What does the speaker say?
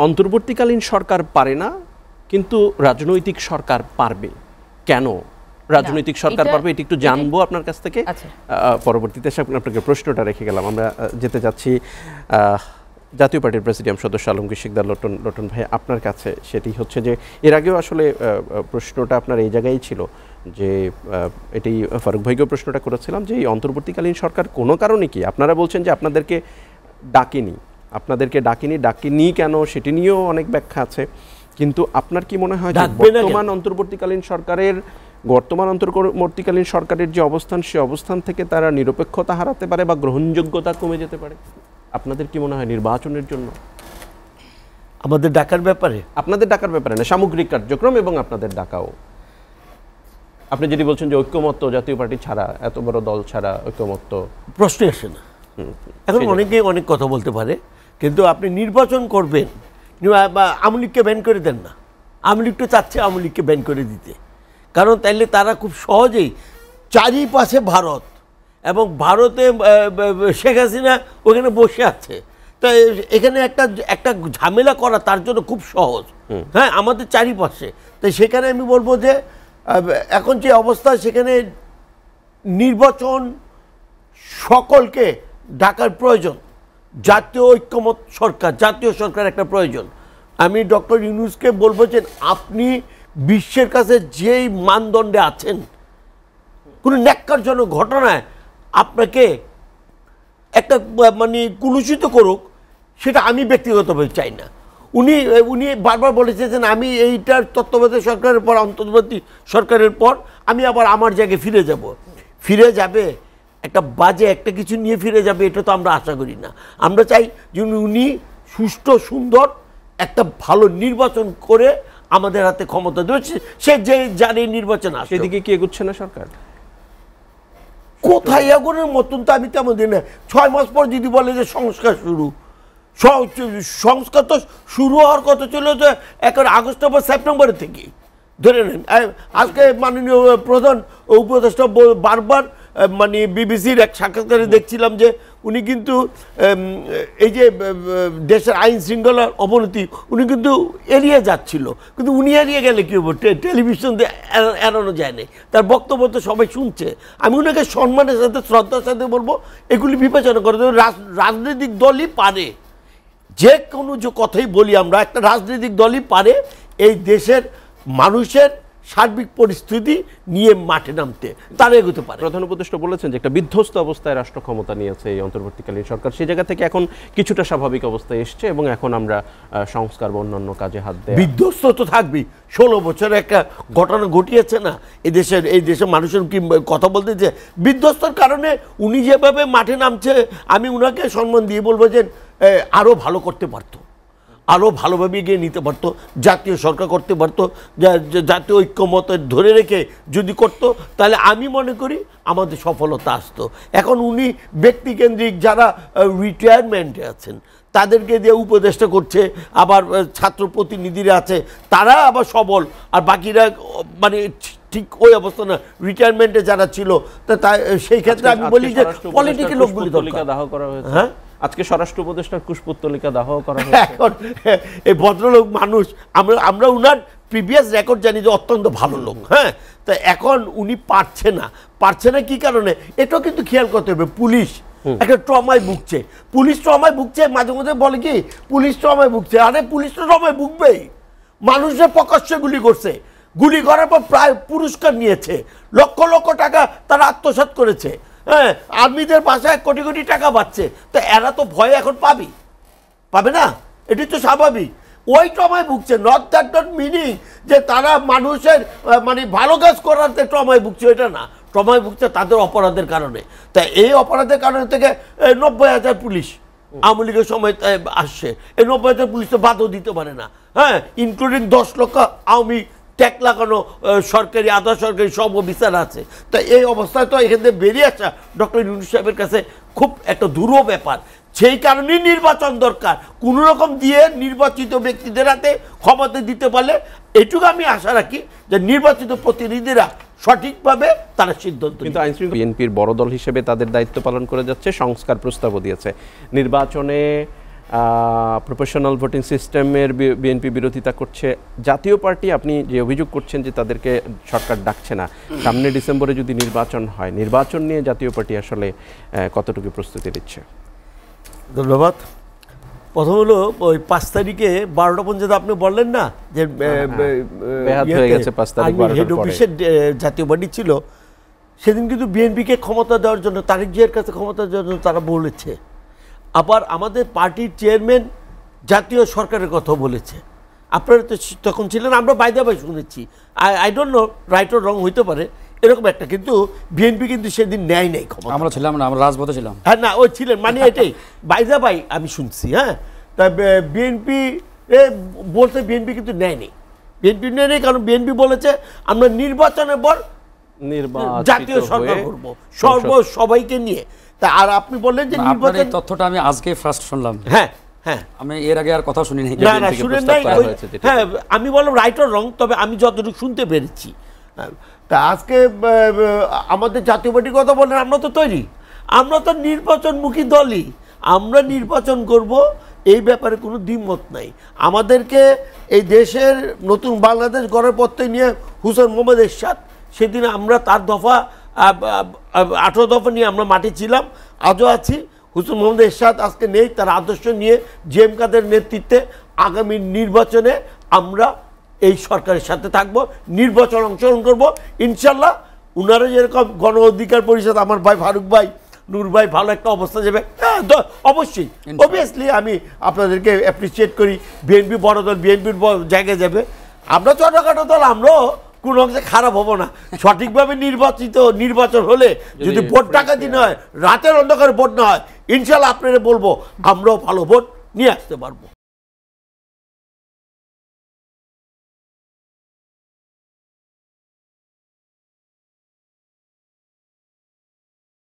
অন্তর্বর্তীকালীন সরকার পারে না, কিন্তু রাজনৈতিক সরকার পারবে। কেন রাজনৈতিক সরকার পারবে এটা একটু জানবো আপনার কাছ থেকে। পরবর্তীতে আপনাকে প্রশ্নটা রেখে গেলাম। আমরা যেতে যাচ্ছি জাতীয় পার্টির প্রেসিডিয়াম সদস্য আলমগীর শিকদার লটন ভাই আপনার কাছে। সেটি হচ্ছে যে এর আগেও আসলে প্রশ্নটা আপনার এই জায়গায় ছিল যে এটি ফারুক ভাইকেও প্রশ্নটা করেছিলাম যে এই অন্তর্বর্তীকালীন সরকার কোনো কারণে কি, আপনারা বলছেন যে আপনাদেরকে ডাকেনি কেন সেটি নিয়েও অনেক ব্যাখ্যা আছে, কিন্তু আপনার কি মনে হয় যে বর্তমান অন্তর্বর্তীকালীন সরকারের যে অবস্থান, সে অবস্থান থেকে তারা নিরপেক্ষতা হারাতে পারে বা গ্রহণযোগ্যতা কমে যেতে পারে? আপনাদের কি মনে হয় নির্বাচনের জন্য আমাদের ডাকার ব্যাপারে? আপনাদের ডাকার ব্যাপারে না, সামগ্রিক কার্যক্রম এবং আপনাদের ডাকাও। আপনি যদি বলছেন যে ঐক্যমত্য জাতীয় পার্টি ছাড়া, এত বড় দল ছাড়া ঐক্যমত্য প্রশ্নই আসে না। এখন অনেকে অনেক কথা বলতে পারে, কিন্তু আপনি নির্বাচন করবেন, আওয়ামী লীগকে ব্যান করে দেন না। আওয়ামী লীগ তো চাচ্ছে আওয়ামী লীগকে ব্যান করে দিতে, কারণ তাইলে তারা খুব সহজেই চারিপাশে ভারত এবং ভারতে শেখ হাসিনা ওখানে বসে আছে, তাই এখানে একটা ঝামেলা করা তার জন্য খুব সহজ। হ্যাঁ, আমাদের চারিপাশে। তাই সেখানে আমি বলবো যে এখন যে অবস্থা, সেখানে নির্বাচন সকলকে ডাকার প্রয়োজন। জাতীয় ঐক্যমত সরকার, জাতীয় সরকার একটা প্রয়োজন। আমি ডক্টর ইউনূসকে বলবো যে আপনি বিশ্বের কাছে যেই মানদণ্ডে আছেন, কোনো ন্যাক্কারজনক ঘটনায় আপনাকে একটা কুলুষিত করুক, সেটা আমি ব্যক্তিগতভাবে চাই না। উনি বারবার বলেছেন আমি এইটার তত্ত্বাবধায়ক সরকারের পর, অন্তর্বর্তী সরকারের পর আমি আবার আমার জায়গায় ফিরে যাবে একটা বাজে একটা কিছু নিয়ে ফিরে যাবে, এটা তো আমরা আশা করি না। আমরা চাই যে উনি সুষ্ঠু সুন্দর একটা ভালো নির্বাচন করে আমাদের হাতে ক্ষমতা দেবে, সে যে জানে নির্বাচন আসে। সেদিকে কি এগোচ্ছে না সরকার? কোথায় এগোনোর মতন তো আমি তেমন দিই না। 6 মাস পর যদি বলে যে সংস্কার তো শুরু হওয়ার কথা ছিল যে এখন আগস্ট বা সেপ্টেম্বরের থেকে ধরে নেন। আজকে মাননীয় প্রধান উপদেষ্টা বারবার বিবিসির এক সাক্ষাৎকারে দেখছিলাম যে উনি কিন্তু এই যে দেশের আইন শৃঙ্খলার অবনতি উনি কিন্তু এড়িয়ে যাচ্ছিল, কিন্তু উনি এড়িয়ে গেলে কি হবে? টেলিভিশন দিয়ে এড়ানো যায় না। তার বক্তব্য তো সবাই শুনছে। আমি ওনাকে সম্মানের সাথে শ্রদ্ধার সাথে বলবো এগুলি বিবেচনা করে। রাজনৈতিক দলই পারে, যে কোনো যে কথাই বলি আমরা, একটা রাজনৈতিক দলই পারে এই দেশের মানুষের সার্বিক পরিস্থিতি নিয়ে মাঠে নামতে, তারা এগোতে পারে। প্রধান উপদেষ্টা বলেছেন যে একটা বিধ্বস্ত অবস্থায় রাষ্ট্র ক্ষমতা নিয়েছে এই অন্তর্বর্তীকালীন সরকার, সেই জায়গা থেকে এখন কিছুটা স্বাভাবিক অবস্থায় এসছে এবং এখন আমরা সংস্কার বা অন্যান্য কাজে হাত দেয়। বিধ্বস্ত তো থাকবেই। 16 বছরে একটা ঘটনা ঘটিয়েছে না এই দেশের মানুষের কি কথা বলতে, যে বিধ্বস্তর কারণে উনি যেভাবে মাঠে নামছে, আমি উনাকে সম্মান দিয়ে বলবো যে আরও ভালো করতে পারতো, আরও ভালোভাবে এগিয়ে নিতে পারতো, জাতীয় সরকার করতে পারতো, জাতীয় ঐক্যমত ধরে রেখে যদি করতো, তাহলে আমি মনে করি আমাদের সফলতা আসতো। এখন উনি ব্যক্তিকেন্দ্রিক যারা রিটায়ারমেন্টে আছেন তাদেরকে দিয়ে উপদেষ্টা করছে, আবার ছাত্র প্রতিনিধিরা আছে তারা আবার সবল, আর বাকিরা ঠিক ওই অবস্থা না। রিটায়ারমেন্টে যারা ছিল তা সেই ক্ষেত্রে আমি বলি যে পলিটিক্যাল লোকগুলি দরকার। হ্যাঁ, আজকে স্বরাষ্ট্র উপদেষ্টার কুশপুত্তলিকা দাহ করা হয়েছে। এখন এই ভদ্রলোক মানুষ, আমরা উনার প্রিভিয়াস রেকর্ড জানি যে অত্যন্ত ভালো লোক। হ্যাঁ, তা এখন উনি পারছে না কি কারণে এটাও কিন্তু খেয়াল করতে হবে। পুলিশ একটা ট্রমায় ভুগছে, মাঝে মাঝে বলে কি পুলিশ ট্রমায় ভুগছে। আরে পুলিশ তো ট্রমায় ভুগবেই, মানুষের প্রকাশ্যে গুলি করছে, গুলি করার পর প্রায় পুরস্কার নিয়েছে, লক্ষ লক্ষ টাকা তারা আত্মসাৎ করেছে। হ্যাঁ, আর্মিদের বাসায় কোটি কোটি টাকা পাচ্ছে, তো এরা তো ভয় এখন পাবে না, এটি তো স্বাভাবিক। ওই ট্রমায় ভুগছে, নট দ্যাট নট মিনিং যে তারা মানুষের ভালো কাজ করাতে ট্রমায় ভুগছে, এটা না। ট্রমায় ভুগছে তাদের অপরাধের কারণে। তাই এই অপরাধের কারণে থেকে 90,000 পুলিশ আওয়ামী লীগের সময় আসছে। এই 90,000 পুলিশ তো বাদও দিতে পারে না। হ্যাঁ, ইনক্লুডিং 10 লক্ষ আওয়ামী ট্যাগ লাগানো সরকারি আধা সরকারি সব অফিসার আছে। তো এই অবস্থায় তো এখান থেকে বেরিয়ে আসা ডক্টর ইউনূস সাহেবের কাছে খুব একটা দুরূহ ব্যাপার। সেই কারণেই নির্বাচন দরকার, কোনো রকম দিয়ে নির্বাচিত ব্যক্তিদের হাতে ক্ষমতা দিতে পারলে এটুকু আমি আশা রাখি যে নির্বাচিত প্রতিনিধিরা সঠিকভাবে তারা সিদ্ধান্ত। কিন্তু আইনশৃঙ্খলা বিএনপির বড় দল হিসেবে তাদের দায়িত্ব পালন করে যাচ্ছে, সংস্কার প্রস্তাবও দিয়েছে। নির্বাচনে প্রফেশনাল ভোটিং সিস্টেমের বিএনপি বিরোধিতা করছে, জাতীয় পার্টি আপনি যে অভিযোগ করছেন যে তাদেরকে সরকার ডাকছে না, সামনে ডিসেম্বরে যদি নির্বাচন হয়, নির্বাচন নিয়ে জাতীয় পার্টি আসলে কতটুকু প্রস্তুতি নিচ্ছে? ধন্যবাদ। প্রথম হলো ওই ৫ তারিখে ১২টা পর্যন্ত আপনি বললেন না যে হেড অফিসের জাতীয় পার্টি ছিল, সেদিন কিন্তু বিএনপিকে ক্ষমতা দেওয়ার জন্য, তারেক জিয়ার কাছে ক্ষমতা দেওয়ার জন্য তারা বলেছে। আবার আমাদের পার্টির চেয়ারম্যান জাতীয় সরকারের কথা বলেছে। আপনারা তো তখন ছিলেন, আমরা বাইদা বাই শুনেছি, আই ডোন্ট নো রাইট ও রং হইতে পারে এরকম একটা, কিন্তু বিএনপি কিন্তু সেদিন নেয় নাই ক্ষমতা। আমরা ছিলাম না, আমরা রাজপথে ছিলাম। হ্যাঁ না, ওই ছিলেন মানে এটাই বাইদা বাই আমি শুনছি। হ্যাঁ, তা বিএনপি বলতে বিএনপি কিন্তু নেয় নেই, বিএনপি নেয় নেই, কারণ বিএনপি বলেছে আমরা নির্বাচনের পর জাতীয় সরকার করবো সবাইকে নিয়ে। তা আর আপনি বললেন যে নির্বাচন, তথ্যটা আমি আজকে ফার্স্ট শুনলাম। হ্যাঁ হ্যাঁ, আমি এর আগে আর কথা শুনি নাই। না না শুনেন নাই। হ্যাঁ, আমি বললাম রাইট অর রং, তবে আমি যতটুকু শুনতে পেরেছি। তা আজকে আমাদের জাতীয় পার্টির কথা বললেন, আমরা তো তৈরি, আমরা তো নির্বাচনমুখী দলই, আমরা নির্বাচন করব, এই ব্যাপারে কোনো দ্বিমত নাই। আমাদেরকে এই দেশের নতুন বাংলাদেশ গড়ার পথে নিয়ে হুসেন মোহাম্মদ এরশাদ, সেদিন আমরা তার দফা 18 দফা নিয়ে আমরা মাঠে ছিলাম, আজও আছি। হুসেন মোহাম্মদ এরশাদ আজকে নেই, তার আদর্শ নিয়ে জিএম কাদের নেতৃত্বে আগামী নির্বাচনে আমরা এই সরকারের সাথে থাকব, নির্বাচন অংশগ্রহণ করব ইনশাল্লাহ। উনারা যেরকম গণ অধিকার পরিষদ, আমার ভাই ফারুক ভাই, নূর ভাই ভালো একটা অবস্থা যাবে, অবশ্যই অবভিয়াসলি আমি আপনাদেরকে অ্যাপ্রিসিয়েট করি। বিএনপি বড় দল, বিএনপির জায়গায় যাবে। আমরা ছোটখাটো দল, আমরাও কোনো অংশে খারাপ হবো না। সঠিকভাবে নির্বাচন হলে যদি ভোট ডাকাতি না হয়, রাতের অন্ধকারে ভোট না হয়, ইনশাল্লাহ আপনারা বলবো আমরাও ভালো ভোট নিয়ে আসতে পারবো।